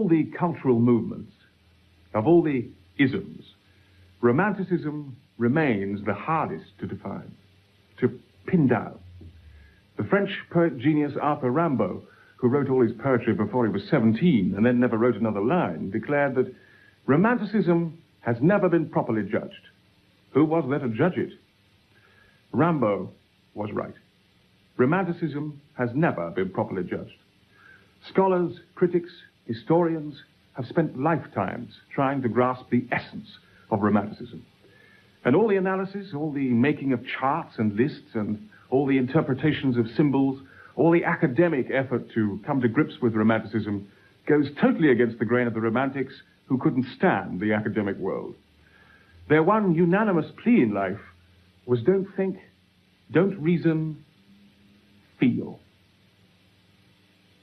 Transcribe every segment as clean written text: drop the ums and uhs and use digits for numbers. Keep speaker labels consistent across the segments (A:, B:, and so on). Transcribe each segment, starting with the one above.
A: all the cultural movements, of all the isms, Romanticism remains the hardest to define, to pin down. The French poet genius Arthur Rimbaud, who wrote all his poetry before he was 17 and then never wrote another line, declared that Romanticism has never been properly judged. Who was there to judge it? Rimbaud was right. Romanticism has never been properly judged. Scholars, critics, historians have spent lifetimes trying to grasp the essence of Romanticism. And all the analysis, all the making of charts and lists, and all the interpretations of symbols, all the academic effort to come to grips with Romanticism goes totally against the grain of the Romantics, who couldn't stand the academic world. Their one unanimous plea in life was don't think, don't reason, feel.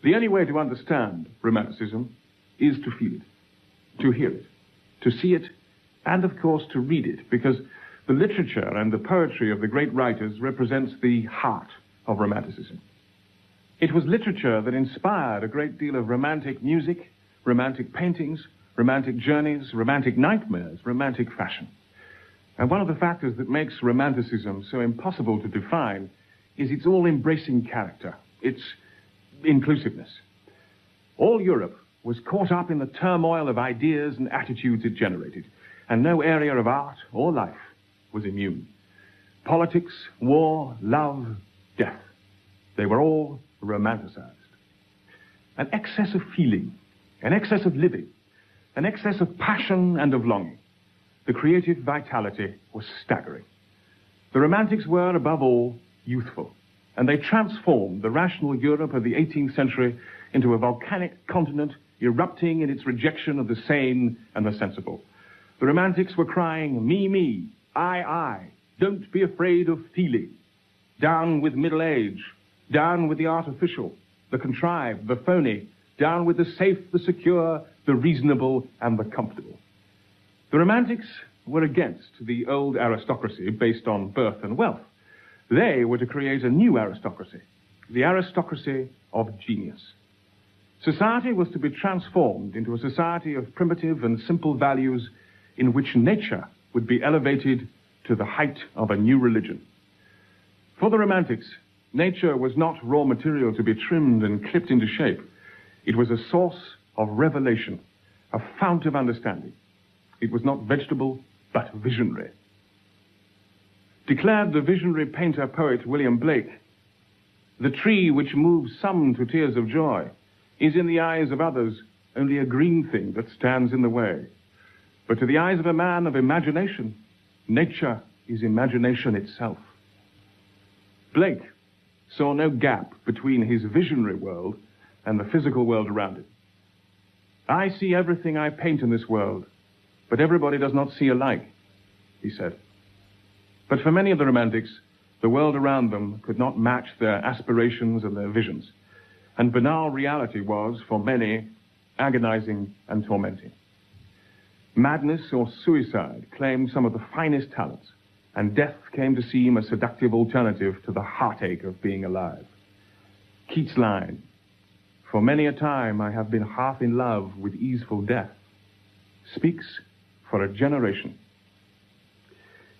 A: The only way to understand Romanticism is to feel it, to hear it, to see it, and of course to read it, because the literature and the poetry of the great writers represents the heart of Romanticism. It was literature that inspired a great deal of romantic music, romantic paintings, romantic journeys, romantic nightmares, romantic fashion. And one of the factors that makes Romanticism so impossible to define is its all-embracing character, its inclusiveness. All Europe was caught up in the turmoil of ideas and attitudes it generated, and no area of art or life was immune. Politics, war, love, death, they were all romanticized. An excess of feeling, an excess of living, an excess of passion and of longing. The creative vitality was staggering. The Romantics were, above all, youthful, and they transformed the rational Europe of the 18th century into a volcanic continent erupting in its rejection of the sane and the sensible. The Romantics were crying, me, me, I, don't be afraid of feeling. Down with middle age, down with the artificial, the contrived, the phony, down with the safe, the secure, the reasonable, and the comfortable. The Romantics were against the old aristocracy based on birth and wealth. They were to create a new aristocracy, the aristocracy of genius. Society was to be transformed into a society of primitive and simple values in which nature would be elevated to the height of a new religion. For the Romantics, nature was not raw material to be trimmed and clipped into shape. It was a source of revelation, a fount of understanding. It was not vegetable, but visionary. Declared the visionary painter-poet William Blake, the tree which moves some to tears of joy is in the eyes of others only a green thing that stands in the way. But to the eyes of a man of imagination, nature is imagination itself. Blake saw no gap between his visionary world and the physical world around it. I see everything I paint in this world, but everybody does not see alike, he said. But for many of the Romantics, the world around them could not match their aspirations and their visions, and banal reality was, for many, agonizing and tormenting. Madness or suicide claimed some of the finest talents, and death came to seem a seductive alternative to the heartache of being alive. Keats' line, "For many a time I have been half in love with easeful death," speaks for a generation.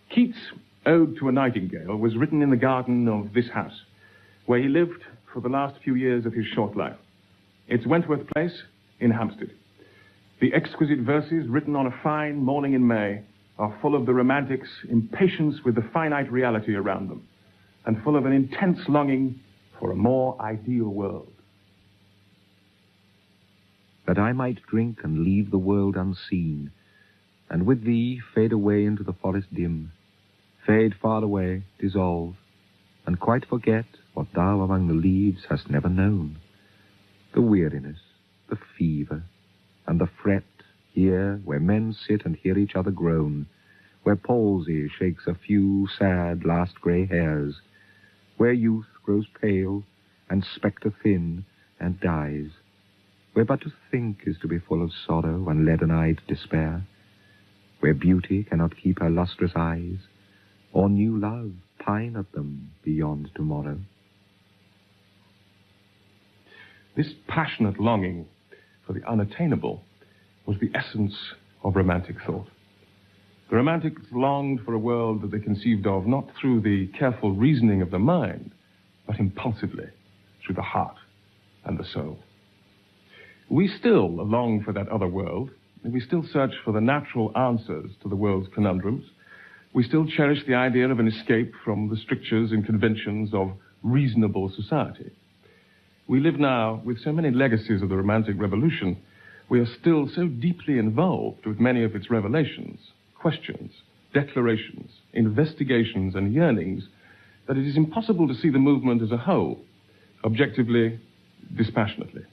A: Keats' Ode to a Nightingale was written in the garden of this house, where he lived for the last few years of his short life. It's Wentworth Place in Hampstead. The exquisite verses written on a fine morning in May are full of the Romantics' impatience with the finite reality around them, and full of an intense longing for a more ideal world.
B: That I might drink and leave the world unseen, and with thee fade away into the forest dim, fade far away, dissolve, and quite forget what thou among the leaves hast never known. The weariness, the fever, and the fret here where men sit and hear each other groan, where palsy shakes a few sad last grey hairs, where youth grows pale and spectre thin and dies, where but to think is to be full of sorrow and leaden-eyed despair, where beauty cannot keep her lustrous eyes, or new love pine at them beyond tomorrow.
A: This passionate longing for the unattainable was the essence of Romantic thought. The Romantics longed for a world that they conceived of not through the careful reasoning of the mind, but impulsively through the heart and the soul. We still long for that other world, and we still search for the natural answers to the world's conundrums. We still cherish the idea of an escape from the strictures and conventions of reasonable society. We live now with so many legacies of the Romantic Revolution. We are still so deeply involved with many of its revelations, questions, declarations, investigations, and yearnings that it is impossible to see the movement as a whole, objectively, dispassionately.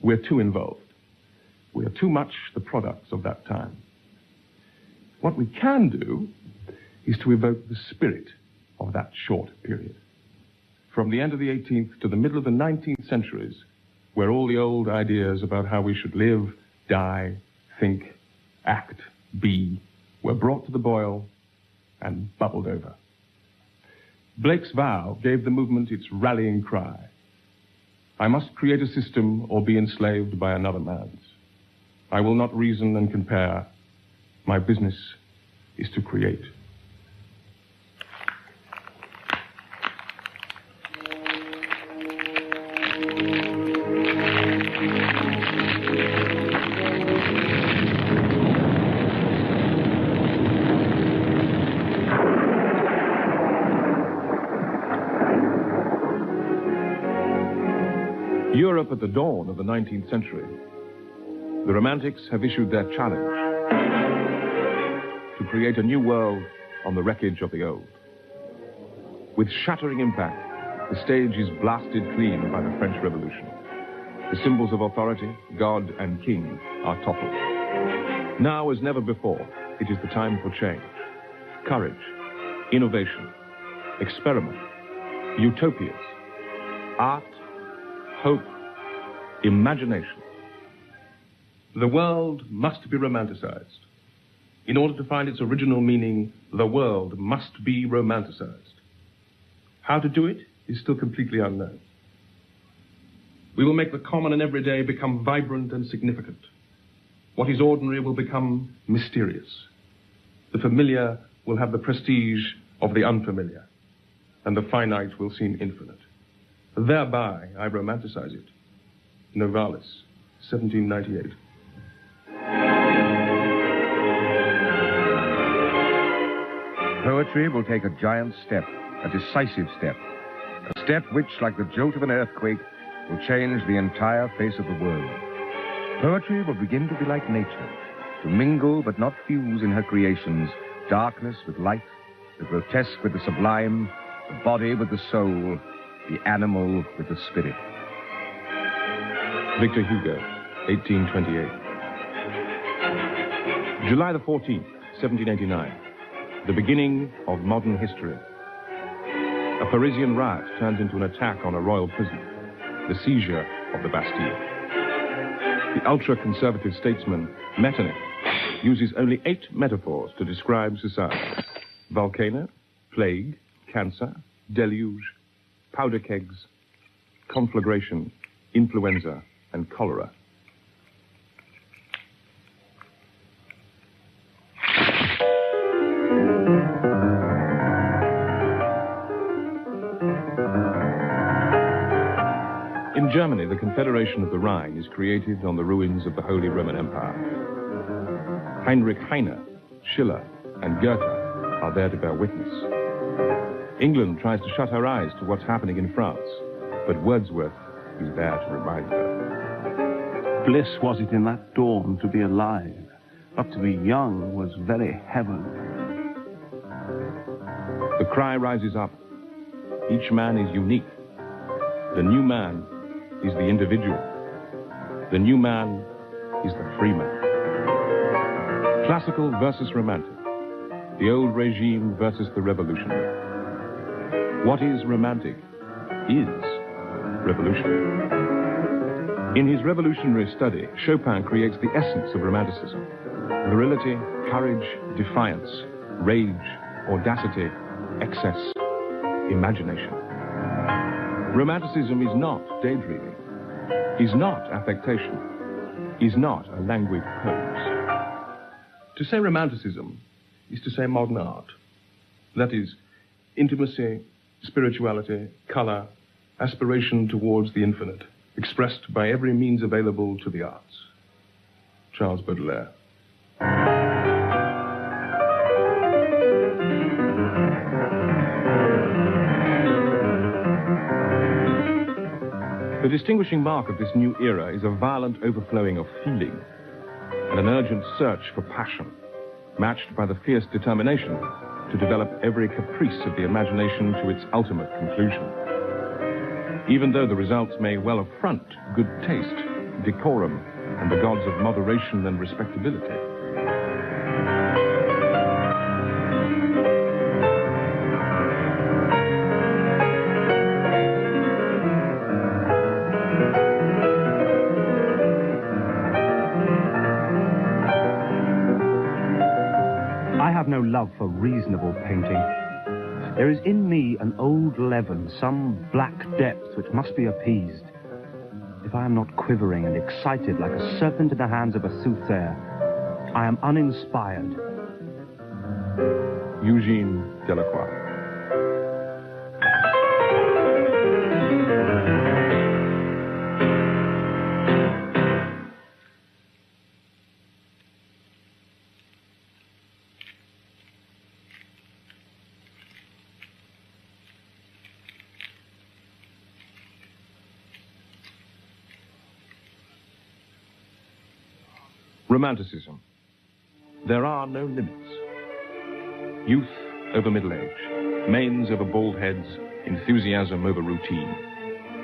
A: We're too involved. We are too much the products of that time. What we can do is to evoke the spirit of that short period. From the end of the 18th to the middle of the 19th centuries, where all the old ideas about how we should live, die, think, act, be, were brought to the boil and bubbled over. Blake's vow gave the movement its rallying cry. I must create a system or be enslaved by another man's. I will not reason and compare. My business is to create. Europe at the dawn of the 19th century, the Romantics have issued their challenge to create a new world on the wreckage of the old. With shattering impact, the stage is blasted clean by the French Revolution. The symbols of authority, God and King, are toppled. Now, as never before, it is the time for change. Courage, innovation, experiment, utopias, art, hope, imagination. The world must be romanticized. In order to find its original meaning, the world must be romanticized. How to do it is still completely unknown. We will make the common and everyday become vibrant and significant. What is ordinary will become mysterious. The familiar will have the prestige of the unfamiliar, and the finite will seem infinite. Thereby I romanticize it. Novalis, 1798.
B: Poetry will take a giant step, a decisive step, a step which, like the jolt of an earthquake, will change the entire face of the world. Poetry will begin to be like nature, to mingle but not fuse in her creations, darkness with light, the grotesque with the sublime, the body with the soul, the animal with the spirit.
A: Victor Hugo, 1828. July the 14th, 1789. The beginning of modern history. A Parisian riot turns into an attack on a royal prison. The seizure of the Bastille. The ultra-conservative statesman Metternich uses only 8 metaphors to describe society. Volcano, plague, cancer, deluge, powder kegs, conflagration, influenza, and cholera. In Germany, the Confederation of the Rhine is created on the ruins of the Holy Roman Empire. Heinrich Heine, Schiller, and Goethe are there to bear witness. England tries to shut her eyes to what's happening in France, but Wordsworth is there to remind her.
C: Bliss was it in that dawn to be alive, but to be young was very heaven.
A: The cry rises up. Each man is unique. The new man is the individual. The new man is the free man. Classical versus romantic. The old regime versus the revolutionary. What is romantic is revolutionary. In his revolutionary study, Chopin creates the essence of romanticism. Virility, courage, defiance, rage, audacity, excess, imagination. Romanticism is not daydreaming, is not affectation. is not a languid pose. To say romanticism is to say modern art. That is, intimacy, spirituality, colour, aspiration towards the infinite, expressed by every means available to the arts. Charles Baudelaire. The distinguishing mark of this new era is a violent overflowing of feeling and an urgent search for passion, matched by the fierce determination to develop every caprice of the imagination to its ultimate conclusion. Even though the results may well affront good taste, decorum, and the gods of moderation and respectability.
D: I have no love for reasonable painting. There is in me an old leaven, some black depth which must be appeased. If I am not quivering and excited like a serpent in the hands of a soothsayer, I am uninspired.
A: Eugene Delacroix. Romanticism. There are no limits. Youth over middle age, manes over bald heads, enthusiasm over routine,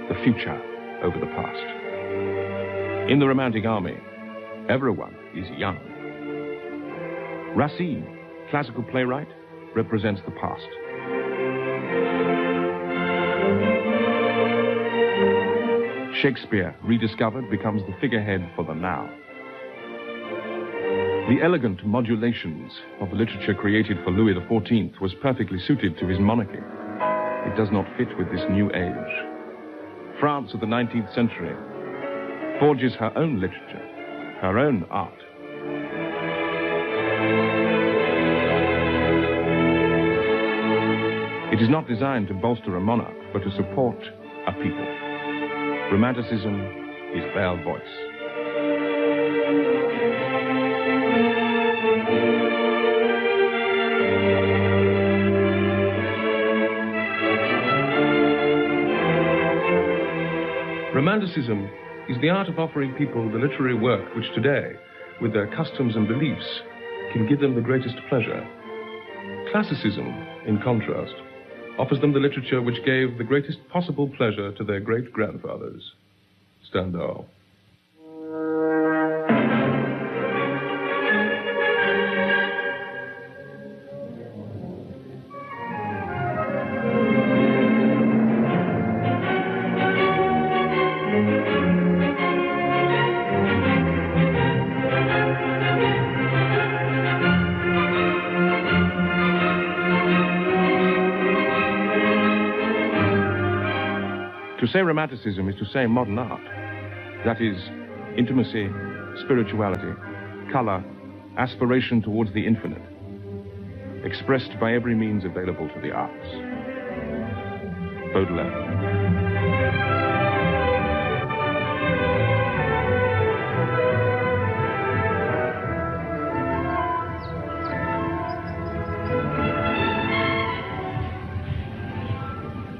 A: the future over the past. In the romantic army, everyone is young. Racine, classical playwright, represents the past. Shakespeare, rediscovered, becomes the figurehead for the now. The elegant modulations of the literature created for Louis XIV was perfectly suited to his monarchy. It does not fit with this new age. France of the 19th century forges her own literature, her own art. It is not designed to bolster a monarch, but to support a people. Romanticism is their voice. Romanticism is the art of offering people the literary work which today, with their customs and beliefs, can give them the greatest pleasure. Classicism, in contrast, offers them the literature which gave the greatest possible pleasure to their great-grandfathers. Stendhal. To say romanticism is to say modern art. That is, intimacy, spirituality, color, aspiration towards the infinite, expressed by every means available to the arts. Baudelaire.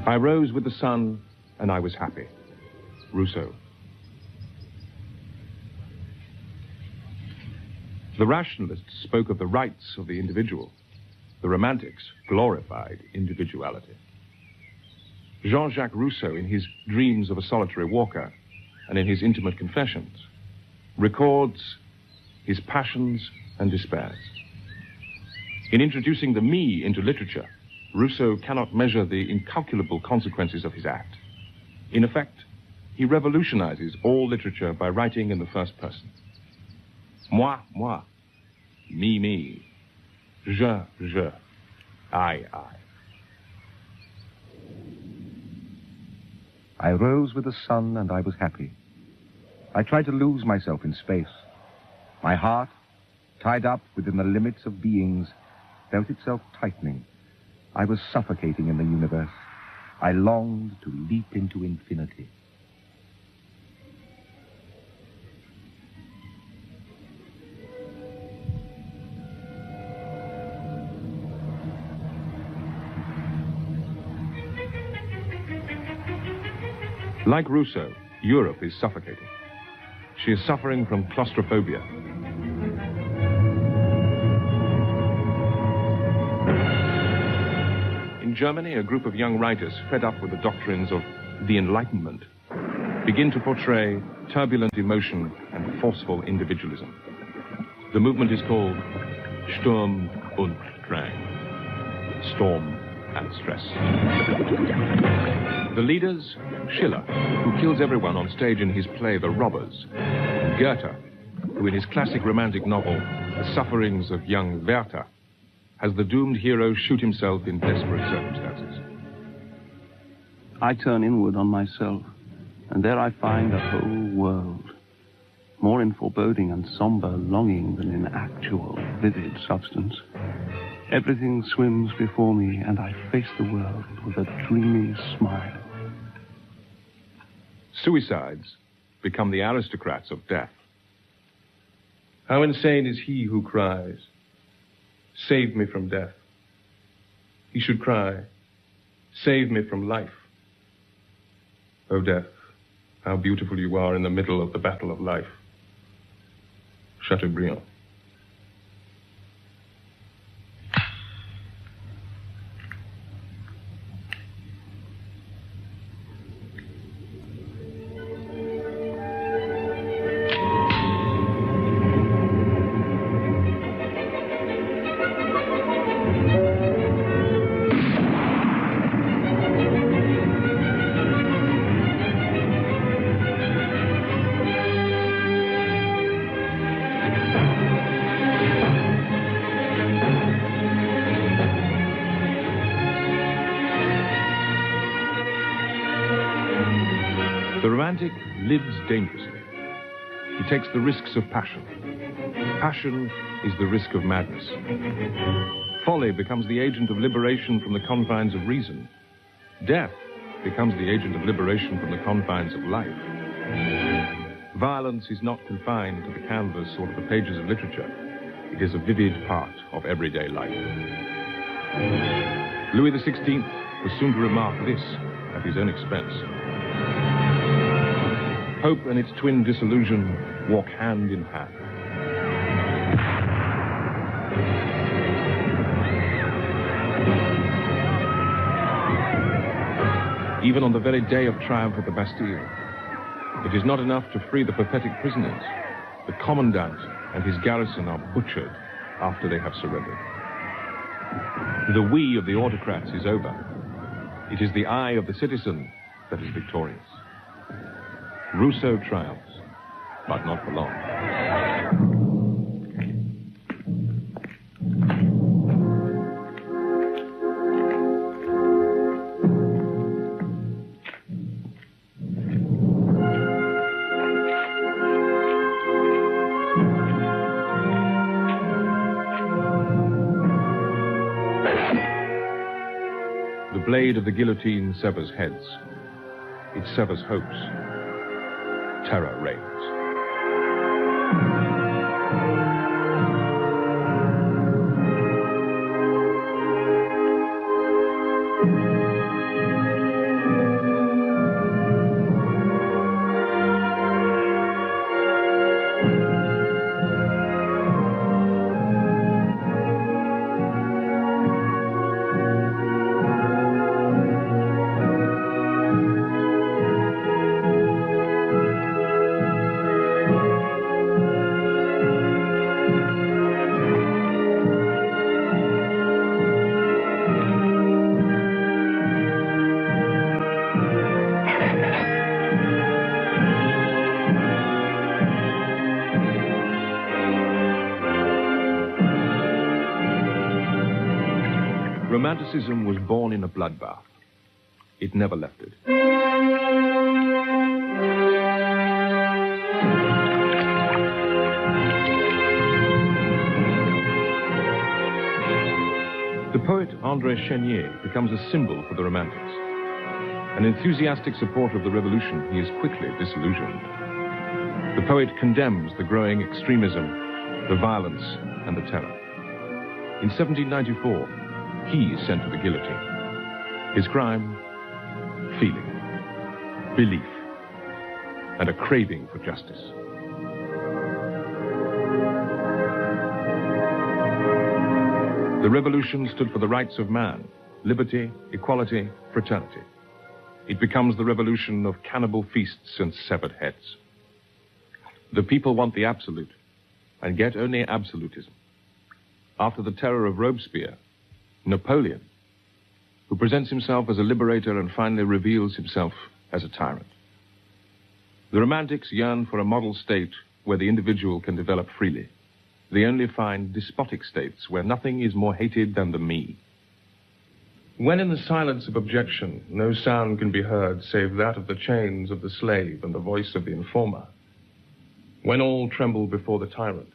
A: I rose with the sun, and I was happy. Rousseau. The rationalists spoke of the rights of the individual. The romantics glorified individuality. Jean-Jacques Rousseau, in his Dreams of a Solitary Walker and in his Intimate Confessions, records his passions and despairs. In introducing the me into literature, Rousseau cannot measure the incalculable consequences of his act. In effect, he revolutionizes all literature by writing in the first person. Moi, moi. Me, me. Je, je. I.
B: I rose with the sun and I was happy. I tried to lose myself in space. My heart, tied up within the limits of beings, felt itself tightening. I was suffocating in the universe. I longed to leap into infinity.
A: Like Rousseau, Europe is suffocating. She is suffering from claustrophobia. In Germany, a group of young writers fed up with the doctrines of the Enlightenment begin to portray turbulent emotion and forceful individualism. The movement is called Sturm und Drang, storm and stress. The leaders, Schiller, who kills everyone on stage in his play The Robbers, and Goethe, who in his classic romantic novel The Sufferings of Young Werther, has the doomed hero shoot himself in desperate circumstances.
C: I turn inward on myself, and there I find a whole world, more in foreboding and somber longing than in actual, vivid substance. Everything swims before me, and I face the world with a dreamy smile.
A: Suicides become the aristocrats of death. How insane is he who cries, "Save me from death." He should cry, "Save me from life." O death, how beautiful you are in the middle of the battle of life. Chateaubriand. The romantic lives dangerously. He takes the risks of passion. Passion is the risk of madness. Folly becomes the agent of liberation from the confines of reason. Death becomes the agent of liberation from the confines of life. Violence is not confined to the canvas or to the pages of literature. It is a vivid part of everyday life. Louis XVI was soon to remark this at his own expense. Hope and its twin disillusion walk hand in hand. Even on the very day of triumph at the Bastille, it is not enough to free the pathetic prisoners. The commandant and his garrison are butchered after they have surrendered. The we of the autocrats is over. It is the I of the citizen that is victorious. Rousseau triumphs, but not for long. The blade of the guillotine severs heads. It severs hopes. Terror reigns. Romanticism was born in a bloodbath. It never left it. poet André Chénier becomes a symbol for the Romantics. An enthusiastic supporter of the revolution, he is quickly disillusioned. The poet condemns the growing extremism, the violence, and the terror. In 1794, he is sent to the guillotine. His crime? Feeling, belief, and a craving for justice. The revolution stood for the rights of man, liberty, equality, fraternity. It becomes the revolution of cannibal feasts and severed heads. The people want the absolute, and get only absolutism. After the terror of Robespierre, Napoleon, who presents himself as a liberator and finally reveals himself as a tyrant. The Romantics yearn for a model state where the individual can develop freely. They only find despotic states where nothing is more hated than the me. When in the silence of objection, no sound can be heard save that of the chains of the slave and the voice of the informer. When all tremble before the tyrant,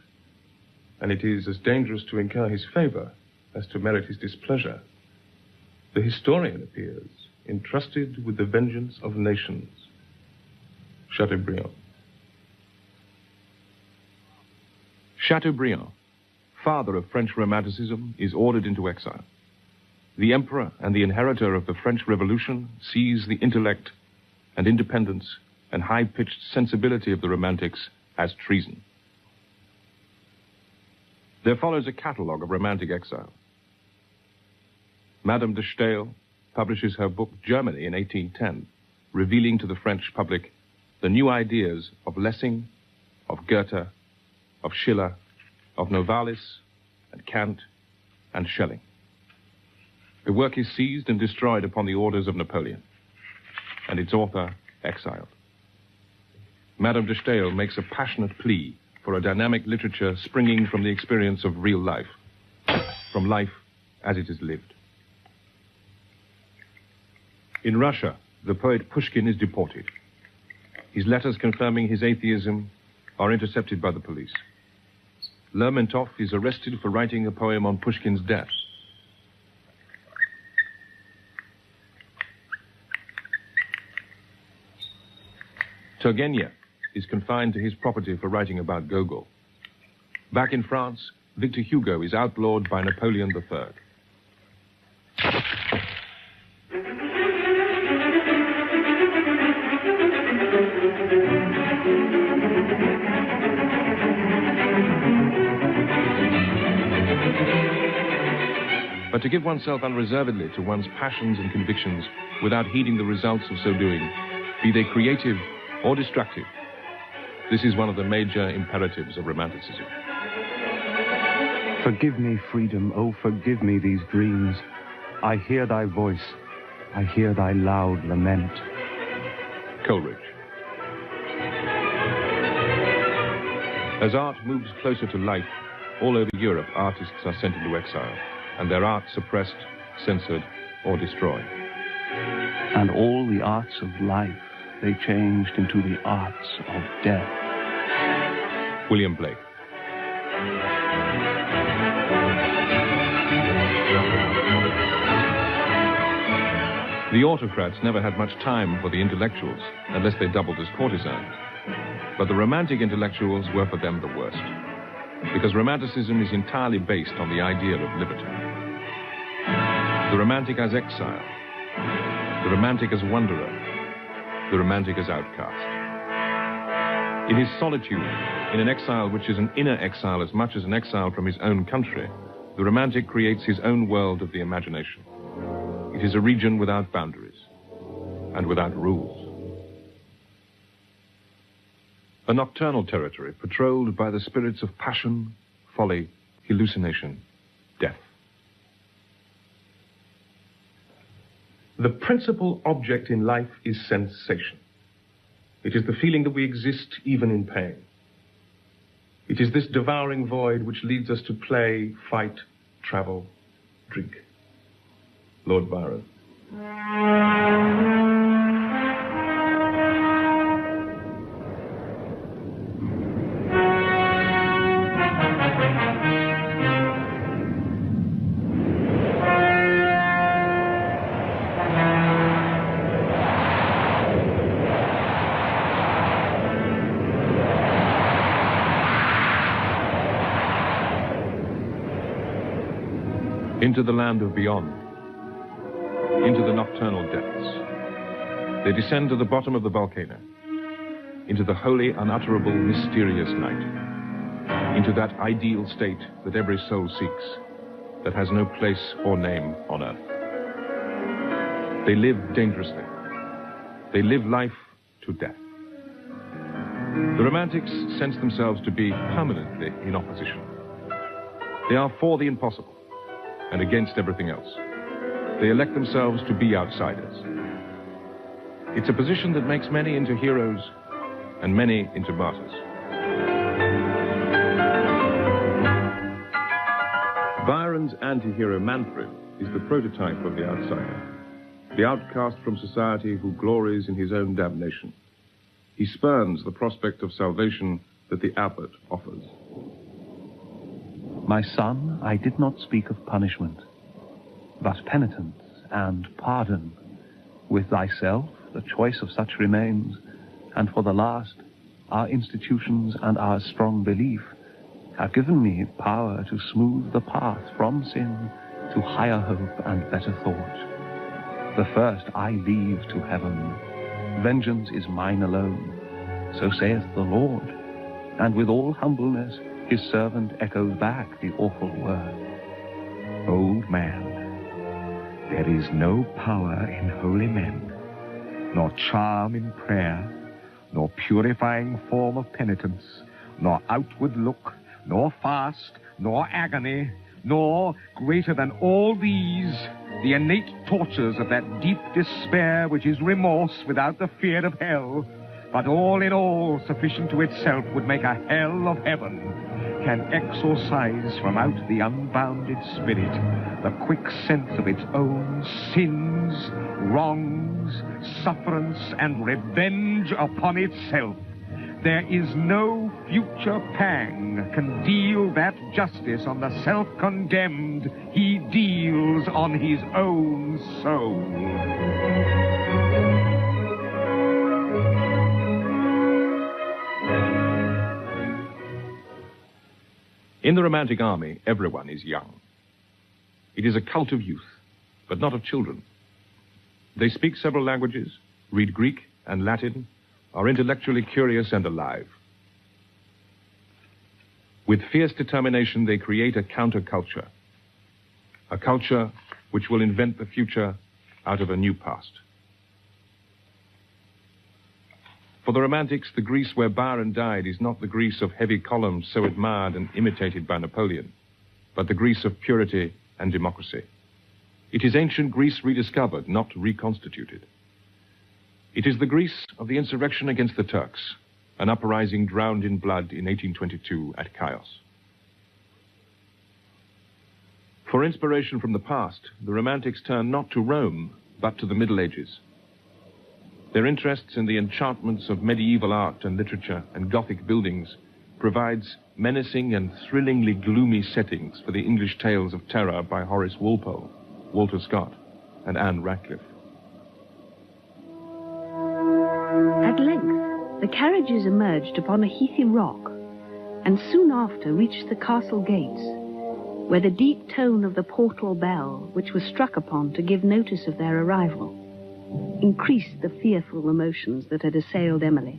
A: and it is as dangerous to incur his favor as to merit his displeasure, the historian appears, entrusted with the vengeance of nations. Chateaubriand. Chateaubriand, father of French Romanticism, is ordered into exile. The emperor and the inheritor of the French Revolution sees the intellect and independence and high-pitched sensibility of the Romantics as treason. There follows a catalogue of Romantic exile. Madame de Staël publishes her book Germany in 1810, revealing to the French public the new ideas of Lessing, of Goethe, of Schiller, of Novalis, and Kant, and Shelley. The work is seized and destroyed upon the orders of Napoleon, and its author exiled. Madame de Staël makes a passionate plea for a dynamic literature springing from the experience of real life, from life as it is lived. In Russia, the poet Pushkin is deported. His letters confirming his atheism are intercepted by the police. Lermontov is arrested for writing a poem on Pushkin's death. Turgenev is confined to his property for writing about Gogol. Back in France, Victor Hugo is outlawed by Napoleon III. But to give oneself unreservedly to one's passions and convictions without heeding the results of so doing, be they creative or destructive, this is one of the major imperatives of Romanticism.
D: Forgive me, freedom, oh, forgive me these dreams. I hear thy voice, I hear thy loud lament.
A: Coleridge. As art moves closer to life, all over Europe, artists are sent into exile, and their art suppressed, censored, or destroyed.
C: And all the arts of life they changed into the arts of death.
A: William Blake. The autocrats never had much time for the intellectuals, unless they doubled as courtesans. But the Romantic intellectuals were for them the worst, because Romanticism is entirely based on the ideal of liberty. The Romantic as exile, the Romantic as wanderer, the Romantic as outcast. In his solitude, in an exile which is an inner exile as much as an exile from his own country, the Romantic creates his own world of the imagination. It is a region without boundaries and without rules. A nocturnal territory patrolled by the spirits of passion, folly, hallucination, death. The principal object in life is sensation. It is the feeling that we exist even in pain. It is this devouring void which leads us to play, fight, travel, drink. Lord Byron. into the land of beyond, into the nocturnal depths. They descend to the bottom of the volcano, into the holy, unutterable, mysterious night, into that ideal state that every soul seeks, that has no place or name on earth. They live dangerously. They live life to death. The Romantics sense themselves to be permanently in opposition. They are for the impossible and against everything else. They elect themselves to be outsiders. It's a position that makes many into heroes and many into martyrs. Byron's anti-hero Manfred is the prototype of the outsider, the outcast from society who glories in his own damnation. He spurns the prospect of salvation that the abbot offers.
C: My son, I did not speak of punishment, but penitence and pardon. With thyself, the choice of such remains, and for the last, our institutions and our strong belief have given me power to smooth the path from sin to higher hope and better thought. The first I leave to heaven. Vengeance is mine alone, so saith the Lord. And with all humbleness his servant echoes back the awful word.
B: Old man, there is no power in holy men, nor charm in prayer, nor purifying form of penitence, nor outward look, nor fast, nor agony, nor, greater than all these, the innate tortures of that deep despair which is remorse without the fear of hell, but all in all sufficient to itself would make a hell of heaven, can exorcise from out the unbounded spirit the quick sense of its own sins, wrongs, sufferance, and revenge upon itself. There is no future pang can deal that justice on the self-condemned he deals on his own soul.
A: In the Romantic army, everyone is young. It is a cult of youth, but not of children. They speak several languages, read Greek and Latin, are intellectually curious and alive. With fierce determination, they create a counterculture, a culture which will invent the future out of a new past. For the Romantics, the Greece where Byron died is not the Greece of heavy columns so admired and imitated by Napoleon, but the Greece of purity and democracy. It is ancient Greece rediscovered, not reconstituted. It is the Greece of the insurrection against the Turks, an uprising drowned in blood in 1822 at Chios. For inspiration from the past, the Romantics turn not to Rome, but to the Middle Ages. Their interests in the enchantments of medieval art and literature and Gothic buildings provides menacing and thrillingly gloomy settings for the English tales of terror by Horace Walpole, Walter Scott, and Anne Radcliffe.
E: At length, the carriages emerged upon a heathy rock, and soon after reached the castle gates, where the deep tone of the portal bell, which was struck upon to give notice of their arrival, increased the fearful emotions that had assailed Emily.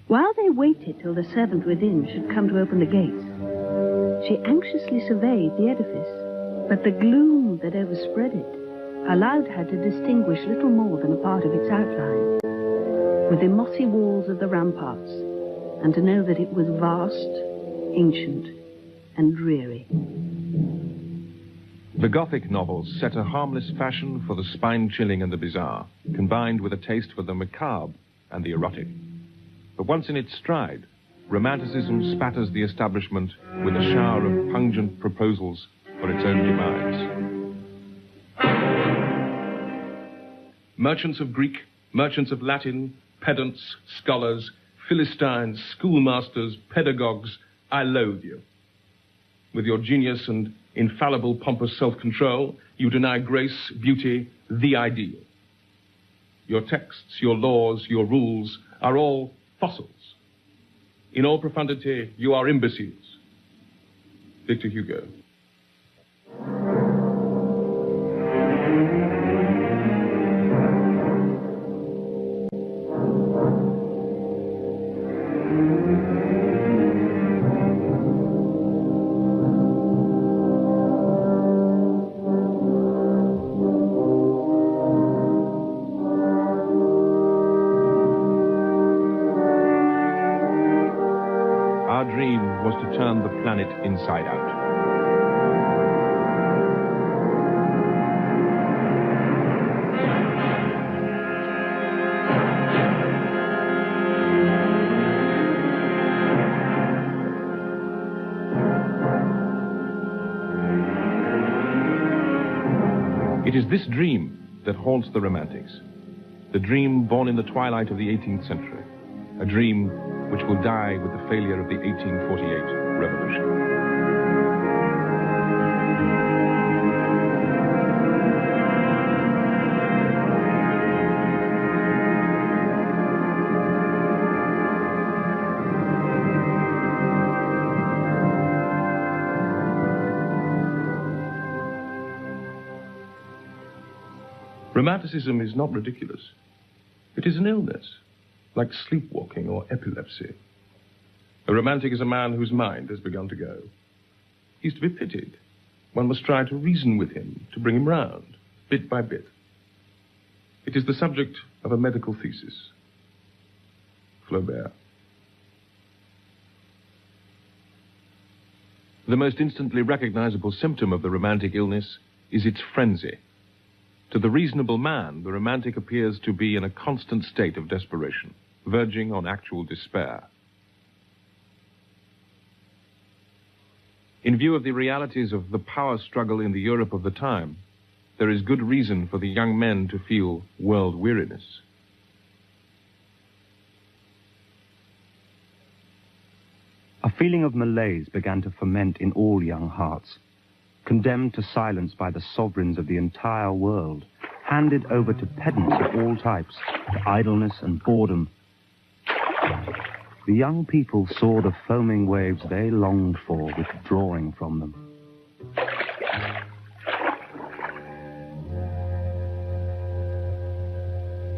E: While they waited till the servant within should come to open the gates, she anxiously surveyed the edifice, but the gloom that overspread it allowed her to distinguish little more than a part of its outline, with the mossy walls of the ramparts, and to know that it was vast, ancient, and dreary.
A: The Gothic novels set a harmless fashion for the spine-chilling and the bizarre, combined with a taste for the macabre and the erotic. But once in its stride, Romanticism spatters the establishment with a shower of pungent proposals for its own demise. Merchants of Greek, merchants of Latin, pedants, scholars, Philistines, schoolmasters, pedagogues, I loathe you. With your genius and infallible pompous self-control, you deny grace, beauty, the ideal. Your texts, your laws, your rules are all fossils. In all profundity, you are imbeciles. Victor Hugo. dream was to turn the planet inside out. It is this dream that haunts the Romantics. The dream born in the twilight of the 18th century. A dream which will die with the failure of the 1848 revolution. Romanticism is not ridiculous. It is an illness, like sleepwalking or epilepsy. A romantic is a man whose mind has begun to go. He's to be pitied. One must try to reason with him, to bring him round, bit by bit. It is the subject of a medical thesis. Flaubert. The most instantly recognizable symptom of the romantic illness is its frenzy. To the reasonable man, the romantic appears to be in a constant state of desperation, verging on actual despair. In view of the realities of the power struggle in the Europe of the time, there is good reason for the young men to feel world weariness.
D: A feeling of malaise began to ferment in all young hearts. Condemned to silence by the sovereigns of the entire world, handed over to pedants of all types, to idleness and boredom. The young people saw the foaming waves they longed for withdrawing from them.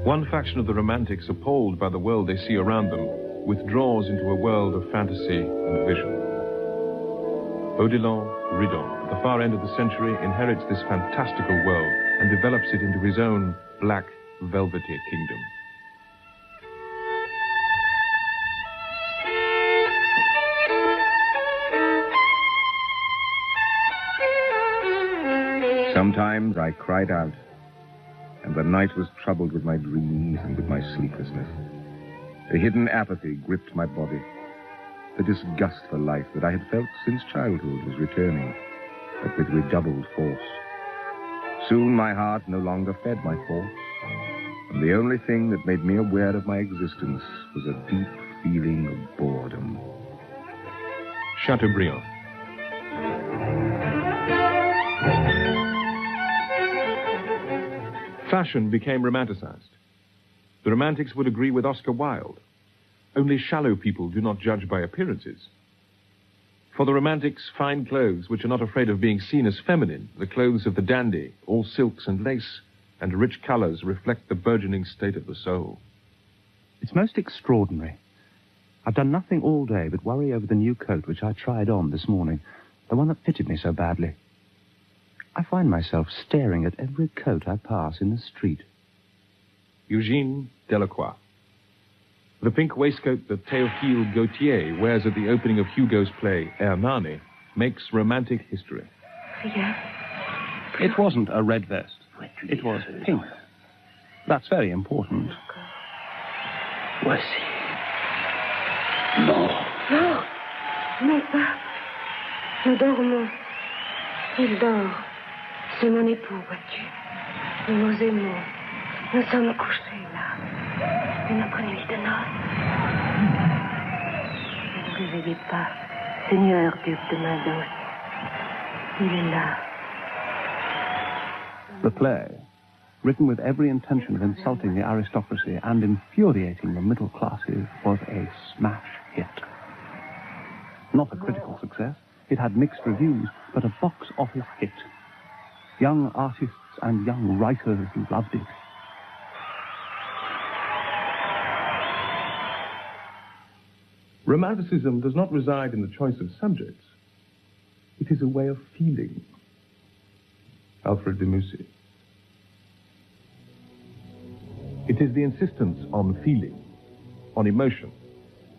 A: One faction of the Romantics, appalled by the world they see around them, withdraws into a world of fantasy and vision. Odilon Ridon, at the far end of the century, inherits this fantastical world and develops it into his own black, velvety kingdom.
B: Sometimes I cried out, and the night was troubled with my dreams and with my sleeplessness. A hidden apathy gripped my body. The disgust for life that I had felt since childhood was returning, but with redoubled force. Soon my heart no longer fed my thoughts, and the only thing that made me aware of my existence was a deep feeling of boredom.
A: Chateaubriand. Fashion became romanticized. The Romantics would agree with Oscar Wilde. Only shallow people do not judge by appearances. For the Romantics, fine clothes, which are not afraid of being seen as feminine, the clothes of the dandy, all silks and lace, and rich colors, reflect the burgeoning state of the soul.
D: It's most extraordinary. I've done nothing all day but worry over the new coat which I tried on this morning, the one that fitted me so badly. I find myself staring at every coat I pass in the street.
A: Eugène Delacroix. The pink waistcoat that Théophile Gautier wears at the opening of Hugo's play Hernani makes romantic history.
C: It wasn't a red vest. It was pink. That's very important.
F: Voici. Non.
G: Non. Non, pas. Nous dormons. Il dort. C'est mon époux, vois-tu. Nous nous aimons. Nous sommes couchés là. Une après-midi de noces. Ne vous réveillez pas, Seigneur Duc de Mendos. Il est là.
C: The play, written with every intention of insulting the aristocracy and infuriating the middle classes, was a smash hit. Not a critical success. It had mixed reviews, but a box office hit. Young artists and young writers loved it.
A: Romanticism does not reside in the choice of subjects. It is a way of feeling. Alfred de Musset. It is the insistence on feeling, on emotion,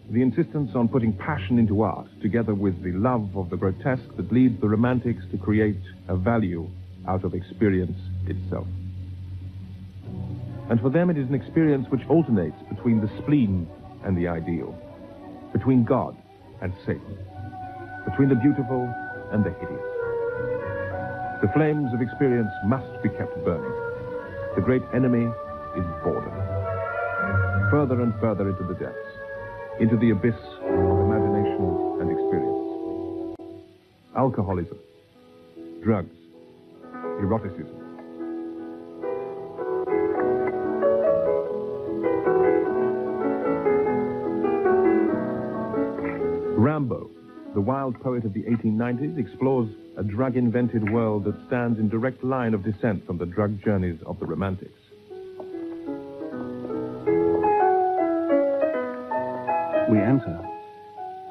A: the insistence on putting passion into art, together with the love of the grotesque that leads the Romantics to create a value out of experience itself. And for them it is an experience which alternates between the spleen and the ideal, between God and Satan, between the beautiful and the hideous. The flames of experience must be kept burning. The great enemy is boredom. Further and further into the depths, into the abyss of imagination and experience. Alcoholism, drugs, eroticism. Rambo, the wild poet of the 1890s, explores a drug-invented world that stands in direct line of descent from the drug journeys of the Romantics.
C: We enter,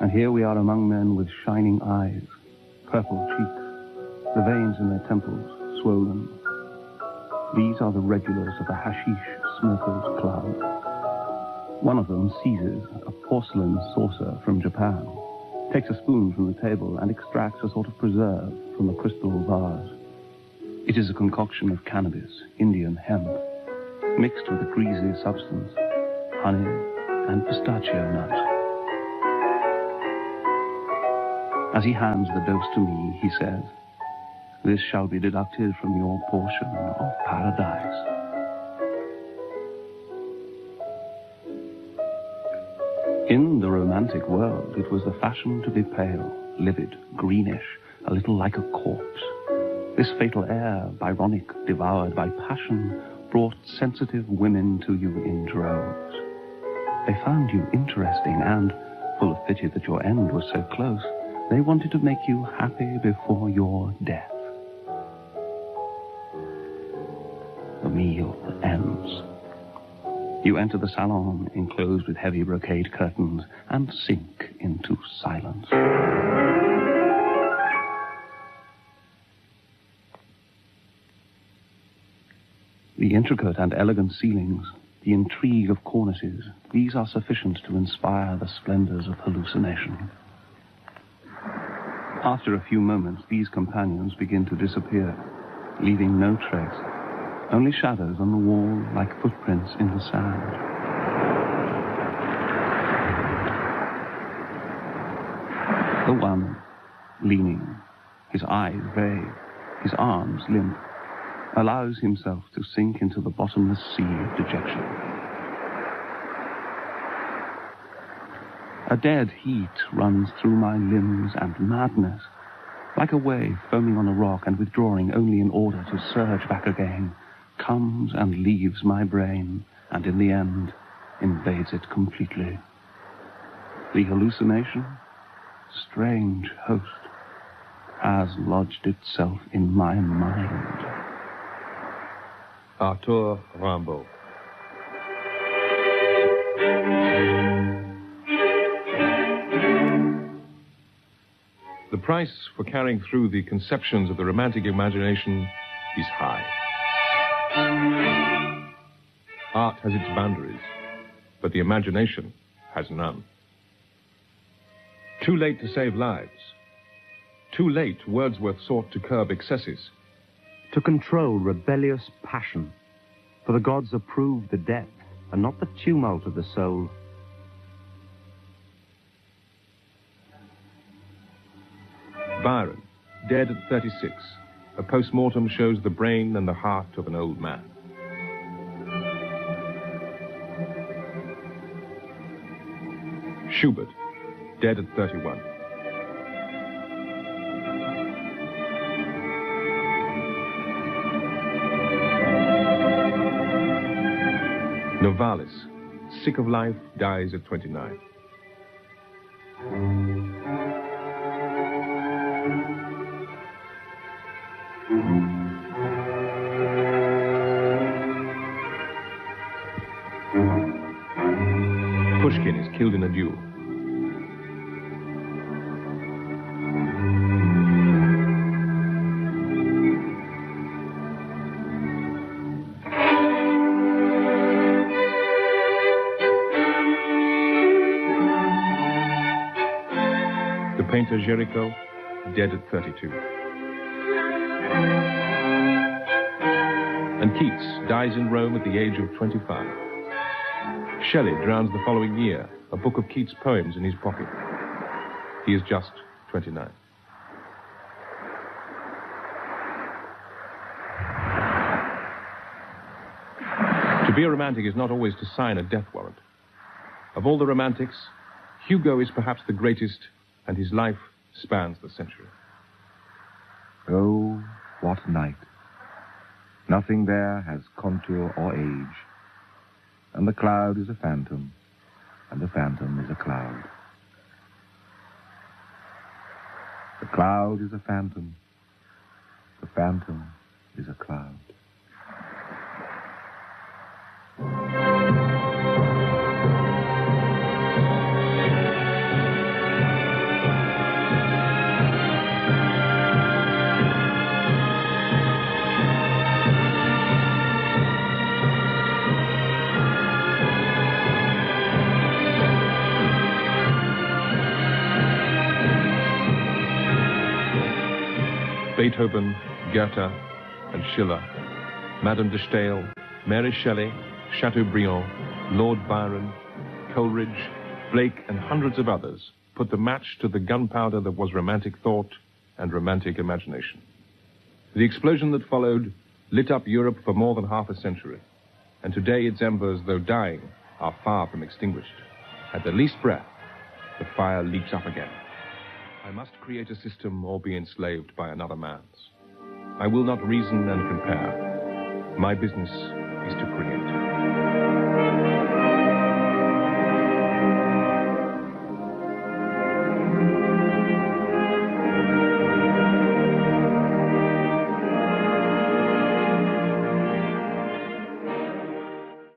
C: and here we are among men with shining eyes, purple cheeks, the veins in their temples swollen. These are the regulars of the hashish smokers' club. One of them seizes a porcelain saucer from Japan, takes a spoon from the table, and extracts a sort of preserve from a crystal vase. It is a concoction of cannabis, Indian hemp, mixed with a greasy substance, honey and pistachio nuts. As he hands the dose to me, he says, "This shall be deducted from your portion of paradise." In the Romantic world, it was the fashion to be pale, livid, greenish, a little like a corpse. This fatal air, Byronic, devoured by passion, brought sensitive women to you in droves. They found you interesting and, full of pity that your end was so close, they wanted to make you happy before your death. The meal ends. You enter the salon, enclosed with heavy brocade curtains, and sink into silence. The intricate and elegant ceilings, the intrigue of cornices, these are sufficient to inspire the splendors of hallucination. After a few moments, these companions begin to disappear, leaving no trace, only shadows on the wall like footprints in the sand. The one, leaning, his eyes vague, his arms limp, allows himself to sink into the bottomless sea of dejection. A dead heat runs through my limbs, and madness, like a wave foaming on a rock and withdrawing only in order to surge back again, comes and leaves my brain, and in the end invades it completely. The hallucination, strange host, has lodged itself in my mind.
A: Arthur Rimbaud. The price for carrying through the conceptions of the Romantic imagination is high. Art has its boundaries, but the imagination has none. Too late to save lives. Too late, Wordsworth sought to curb excesses.
D: To control rebellious passion, for the gods approve the depth and not the tumult of the soul.
A: Byron, dead at 36. A post-mortem shows the brain and the heart of an old man. Schubert, dead at 31. Novalis, sick of life, dies at 29. Pushkin is killed in a duel. painter Géricault, dead at 32. And Keats dies in Rome at the age of 25. Shelley drowns the following year, a book of Keats' poems in his pocket. He is just 29. To be a romantic is not always to sign a death warrant. Of all the romantics, Hugo is perhaps the greatest, and his life spans the century.
B: Oh, what night! Nothing there has contour or age, and the cloud is a phantom, and the phantom is a cloud. The cloud is a phantom, the phantom is a cloud.
A: Beethoven, Goethe, and Schiller, Madame de Stael, Mary Shelley, Chateaubriand, Lord Byron, Coleridge, Blake, and hundreds of others put the match to the gunpowder that was romantic thought and romantic imagination. The explosion that followed lit up Europe for more than half a century, and today its embers, though dying, are far from extinguished. At the least breath, the fire leaps up again. I must create a system or be enslaved by another man's. I will not reason and compare. My business is to create.